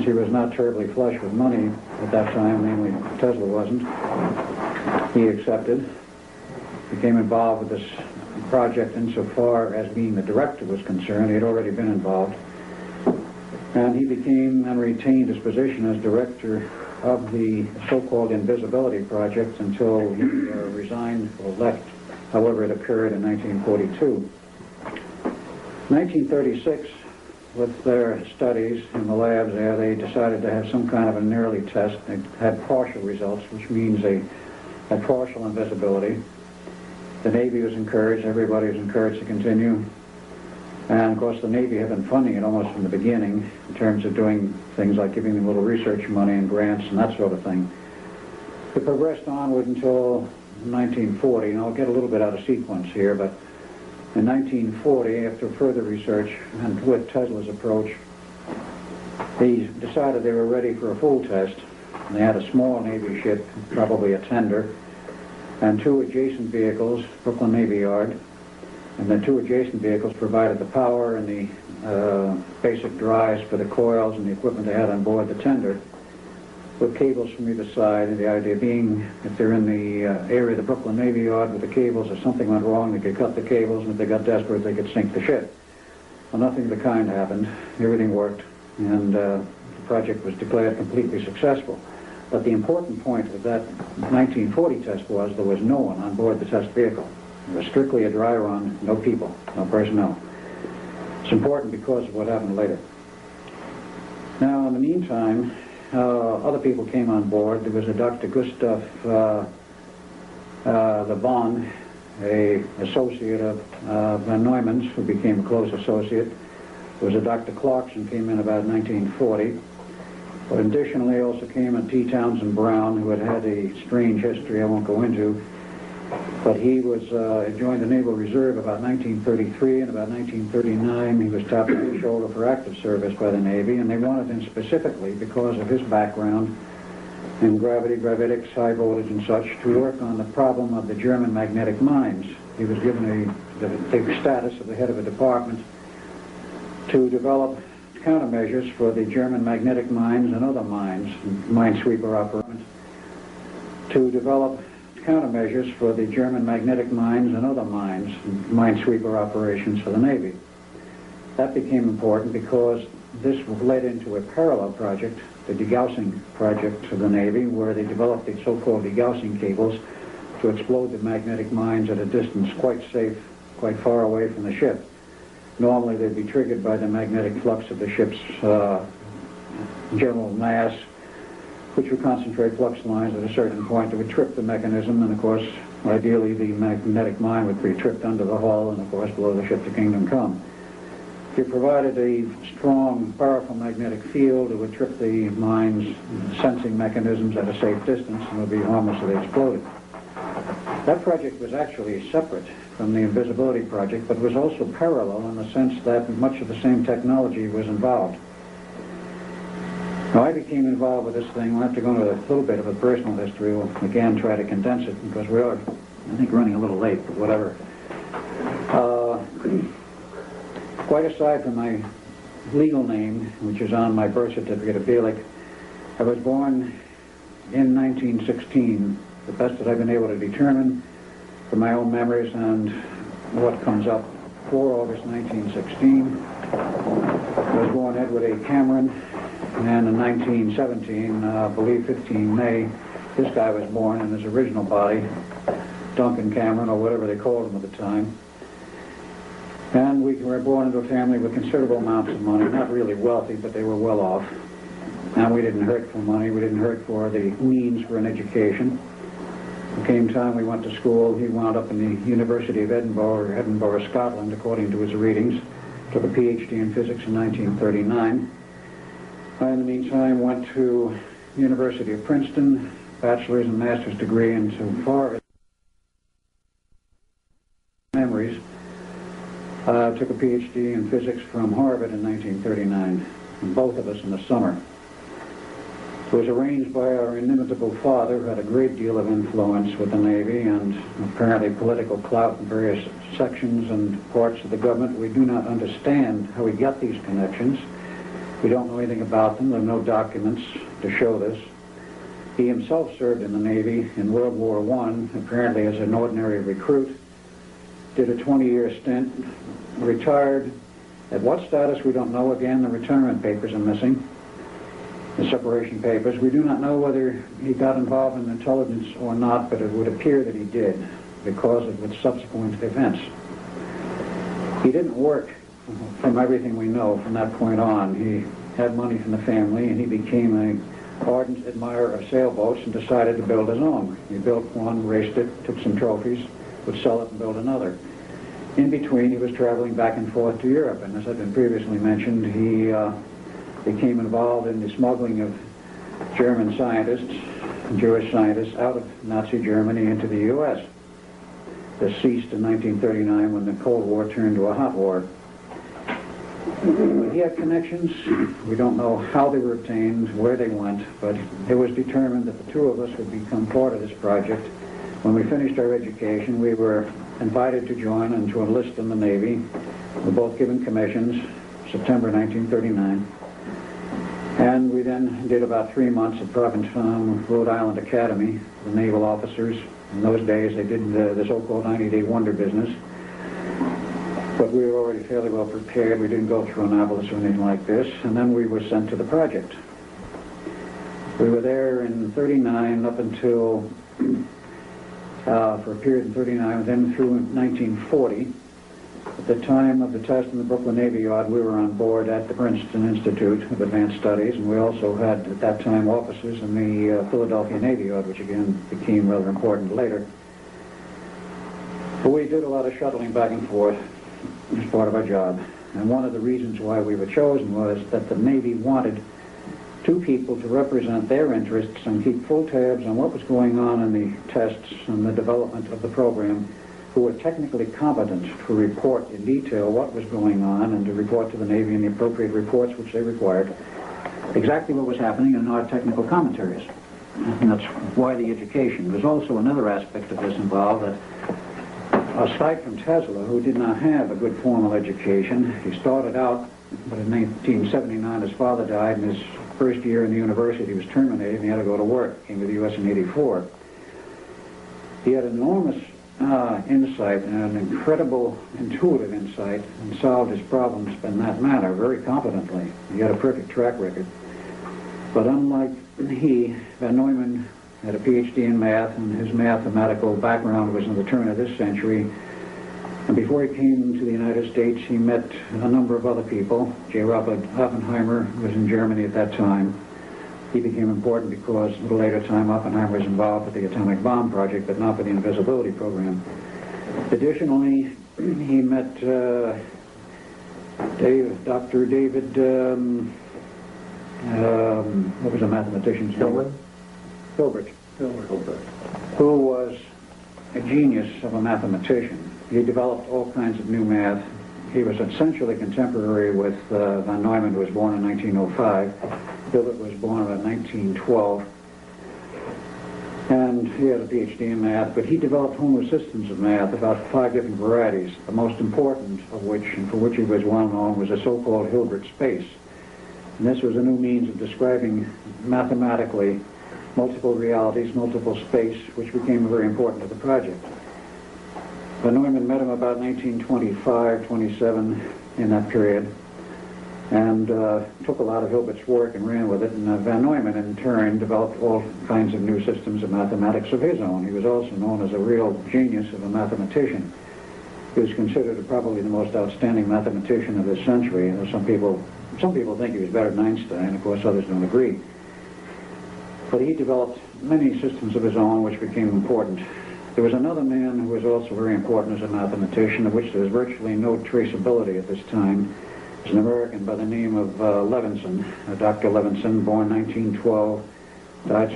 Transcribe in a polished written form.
since he was not terribly flush with money at that time, namely Tesla wasn't, he accepted, became involved with this project insofar as being the director was concerned. He had already been involved. And he became and retained his position as director of the so-called Invisibility Project until he resigned or left. However, it occurred in 1942. 1936, with their studies in the labs there, they decided to have some kind of an early test. They had partial results, which means they had partial invisibility. The Navy was encouraged, everybody was encouraged to continue. And of course the Navy had been funding it almost from the beginning in terms of doing things like giving them little research money and grants and that sort of thing. It progressed onward until 1940, and I'll get a little bit out of sequence here, but in 1940, after further research and with Tesla's approach, they decided they were ready for a full test. They had a small Navy ship, probably a tender, and two adjacent vehicles, Brooklyn Navy Yard, and the two adjacent vehicles provided the power and the basic drives for the coils and the equipment they had on board the tender, with cables from either side. And the idea being, if they're in the area of the Brooklyn Navy Yard with the cables, if something went wrong, they could cut the cables, and if they got desperate, they could sink the ship. Well, nothing of the kind happened. Everything worked, and the project was declared completely successful. But the important point of that 1940 test was there was no one on board the test vehicle. It was strictly a dry run, no people, no personnel. It's important because of what happened later. Now, in the meantime, other people came on board. There was a Dr. Gustav Levon, a associate of Van Neumann's, who became a close associate. There was a Dr. Clarkson, came in about 1940. But additionally also came a T. Townsend Brown, who had had a strange history I won't go into. But he was joined the Naval Reserve about 1933, and about 1939 he was tapped on the shoulder for active service by the Navy, and they wanted him specifically because of his background in gravity, gravitics, high voltage and such, to work on the problem of the German magnetic mines. He was given the status of the head of a department to develop countermeasures for the German magnetic mines and other mines, minesweeper operations, to develop countermeasures for the German magnetic mines and other mines, minesweeper operations for the Navy. That became important because this led into a parallel project, the degaussing project of the Navy, where they developed the so-called degaussing cables to explode the magnetic mines at a distance quite safe, quite far away from the ship. Normally they'd be triggered by the magnetic flux of the ship's general mass, which would concentrate flux lines at a certain point that would trip the mechanism, and of course, ideally the magnetic mine would be tripped under the hull and of course below the ship to kingdom come. If you provided a strong, powerful magnetic field, it would trip the mine's sensing mechanisms at a safe distance and would be harmless if they exploded. That project was actually separate from the Invisibility Project, but was also parallel in the sense that much of the same technology was involved. Now, I became involved with this thing. We'll have to go into a little bit of a personal history. We'll again try to condense it because we are, I think, running a little late, but whatever. Quite aside from my legal name, which is on my birth certificate of Bielek, I was born in 1916, the best that I've been able to determine from my own memories and what comes up. 4 August 1916. I was born Edward A. Cameron, and in 1917, I believe 15 May, this guy was born in his original body, Duncan Cameron, or whatever they called him at the time. And we were born into a family with considerable amounts of money, not really wealthy, but they were well off. And we didn't hurt for money, we didn't hurt for the means for an education. There came time we went to school. He wound up in the University of Edinburgh, or Edinburgh, Scotland, according to his readings. Took a PhD in physics in 1939. I, in the meantime, went to the University of Princeton, bachelor's and master's degree, and so far as memories, took a PhD in physics from Harvard in 1939, and both of us in the summer. It was arranged by our inimitable father, who had a great deal of influence with the Navy and apparently political clout in various sections and parts of the government. We do not understand how he got these connections. We don't know anything about them. There are no documents to show this. He himself served in the Navy in World War I, apparently as an ordinary recruit, did a 20-year stint, retired. At what status, we don't know. Again, the retirement papers are missing, the separation papers. We do not know whether he got involved in intelligence or not, but it would appear that he did because of the subsequent events. He didn't work, from everything we know, from that point on. He had money from the family, and he became an ardent admirer of sailboats and decided to build his own. He built one, raced it, took some trophies, would sell it and build another. In between, he was traveling back and forth to Europe, and as had been previously mentioned, he became involved in the smuggling of German scientists, Jewish scientists, out of Nazi Germany into the U.S. This ceased in 1939 when the Cold War turned to a hot war. He had connections. We don't know how they were obtained, where they went, but it was determined that the two of us would become part of this project. When we finished our education, we were invited to join and to enlist in the Navy. We were both given commissions, September 1939. And we then did about 3 months at Provincetown, Rhode Island Academy, the naval officers. In those days, they did the so-called 90-day wonder business. But we were already fairly well prepared. We didn't go through Annapolis or anything like this. And then we were sent to the project. We were there in 39 up until, for a period in 39, then through 1940. At the time of the test in the Brooklyn Navy Yard, we were on board at the Princeton Institute of Advanced Studies, and we also had, at that time, officers in the Philadelphia Navy Yard, which again became rather important later. But we did a lot of shuttling back and forth as part of our job. And one of the reasons why we were chosen was that the Navy wanted two people to represent their interests and keep full tabs on what was going on in the tests and the development of the program, who were technically competent to report in detail what was going on and to report to the Navy in the appropriate reports which they required, exactly what was happening in our technical commentaries. And that's why the education. There's also another aspect of this involved, that aside from Tesla, who did not have a good formal education, he started out, but in 1979 his father died, and his first year in the university was terminated, and he had to go to work. Came to the U.S. in '84. He had enormous insight and an incredible intuitive insight, and solved his problems in that manner very competently. He had a perfect track record. But unlike he, Van Neumann had a PhD in math, and his mathematical background was in the turn of this century. And before he came to the United States, he met a number of other people. J. Robert Oppenheimer was in Germany at that time. He became important because a little later time Oppenheimer was involved with the atomic bomb project, but not with the invisibility program. Additionally, he met Dr. David, what was the mathematician's name? Hilbert, who was a genius of a mathematician. He developed all kinds of new math. He was essentially contemporary with Van Neumann, who was born in 1905. Bielek was born about 1912. And he had a PhD in math, but he developed whole new systems of math, about 5 different varieties, the most important of which, and for which he was well known, was a so-called Hilbert space. And this was a new means of describing mathematically multiple realities, multiple space, which became very important to the project. Van Neumann met him about 1925, 27, in that period, and took a lot of Hilbert's work and ran with it. And Van Neumann, in turn, developed all kinds of new systems of mathematics of his own. He was also known as a real genius of a mathematician. He was considered probably the most outstanding mathematician of this century. You know, some people think he was better than Einstein. Of course, others don't agree. But he developed many systems of his own, which became important. There was another man who was also very important as a mathematician, of which there was virtually no traceability at this time. He was an American by the name of Levinson, Dr. Levinson, born 1912, died